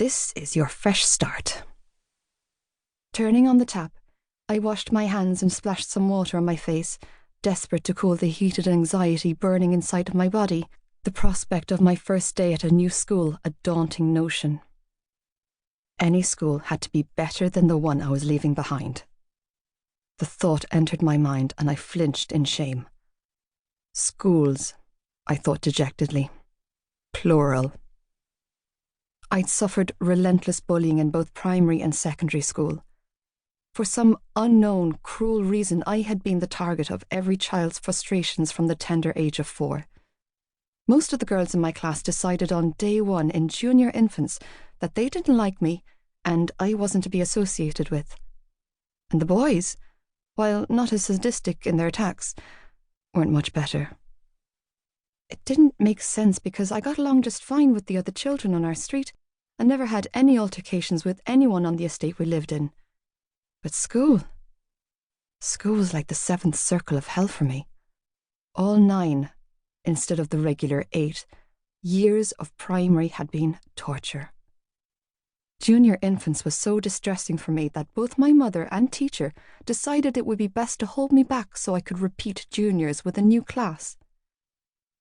This is your fresh start. Turning on the tap, I washed my hands and splashed some water on my face, desperate to cool the heated anxiety burning inside of my body, the prospect of my first day at a new school a daunting notion. Any school had to be better than the one I was leaving behind. The thought entered my mind and I flinched in shame. Schools, I thought dejectedly. Plural. I'd suffered relentless bullying in both primary and secondary school. For some unknown, cruel reason, I had been the target of every child's frustrations from the tender age of 4. Most of the girls in my class decided on day 1 in junior infants that they didn't like me and I wasn't to be associated with. And the boys, while not as sadistic in their attacks, weren't much better. It didn't make sense because I got along just fine with the other children on our street and never had any altercations with anyone on the estate we lived in. But school was like the 7th circle of hell for me. All 9, instead of the regular 8, years of primary had been torture. Junior infants was so distressing for me that both my mother and teacher decided it would be best to hold me back so I could repeat juniors with a new class.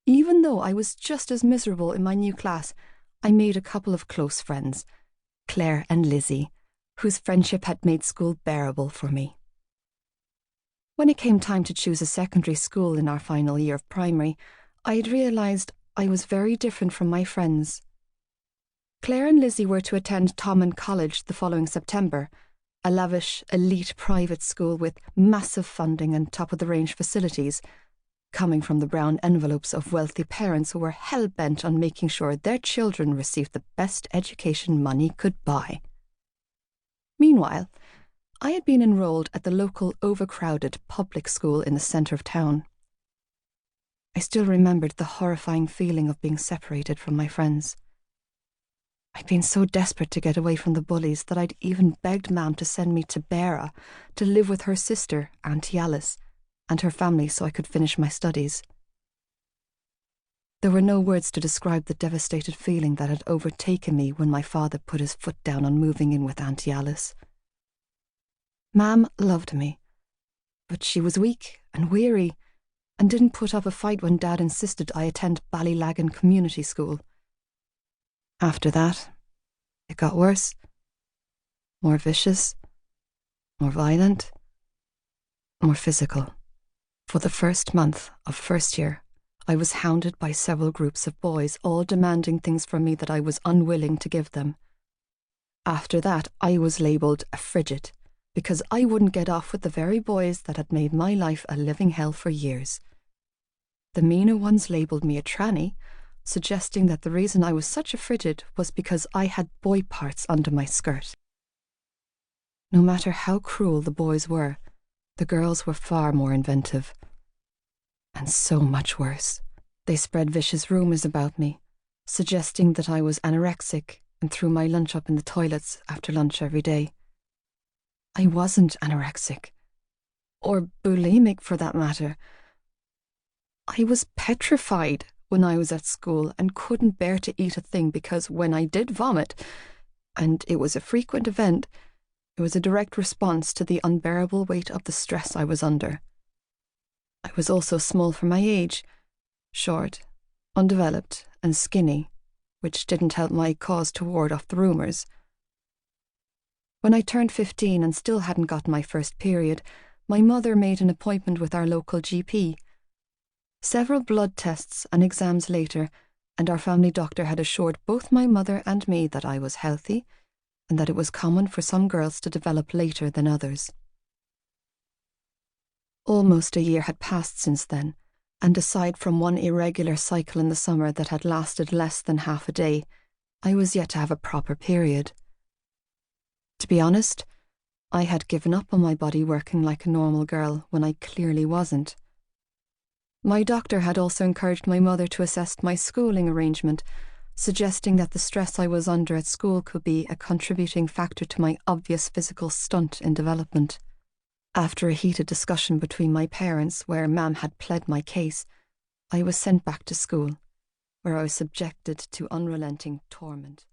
Even though I was just as miserable in my new class, I made a couple of close friends, Claire and Lizzie, whose friendship had made school bearable for me. When it came time to choose a secondary school in our final year of primary, I'd realised I was very different from my friends. Claire and Lizzie were to attend Tommen College the following September, a lavish, elite private school with massive funding and top-of-the-range facilities, coming from the brown envelopes of wealthy parents who were hell-bent on making sure their children received the best education money could buy. Meanwhile, I had been enrolled at the local overcrowded public school in the centre of town. I still remembered the horrifying feeling of being separated from my friends. I'd been so desperate to get away from the bullies that I'd even begged Mam to send me to Beara to live with her sister, Auntie Alice, and her family so I could finish my studies. There were no words to describe the devastated feeling that had overtaken me when my father put his foot down on moving in with Auntie Alice. Mam loved me, but she was weak and weary and didn't put up a fight when Dad insisted I attend Ballylagan Community School. After that, it got worse, more vicious, more violent, more physical. For the first month of first year, I was hounded by several groups of boys, all demanding things from me that I was unwilling to give them. After that, I was labelled a frigid, because I wouldn't get off with the very boys that had made my life a living hell for years. The meaner ones labelled me a tranny, suggesting that the reason I was such a frigid was because I had boy parts under my skirt. No matter how cruel the boys were, the girls were far more inventive. And so much worse. They spread vicious rumours about me, suggesting that I was anorexic and threw my lunch up in the toilets after lunch every day. I wasn't anorexic, or bulimic for that matter. I was petrified when I was at school and couldn't bear to eat a thing because when I did vomit, and it was a frequent event, it was a direct response to the unbearable weight of the stress I was under. I was also small for my age, short, undeveloped, and skinny, which didn't help my cause to ward off the rumours. When I turned 15 and still hadn't gotten my first period, my mother made an appointment with our local GP. Several blood tests and exams later, and our family doctor had assured both my mother and me that I was healthy, and that it was common for some girls to develop later than others. Almost a year had passed since then, and aside from one irregular cycle in the summer that had lasted less than half a day, I was yet to have a proper period. To be honest, I had given up on my body working like a normal girl when I clearly wasn't. My doctor had also encouraged my mother to assess my schooling arrangement, suggesting that the stress I was under at school could be a contributing factor to my obvious physical stunt in development. After a heated discussion between my parents where Mam had pled my case, I was sent back to school, where I was subjected to unrelenting torment.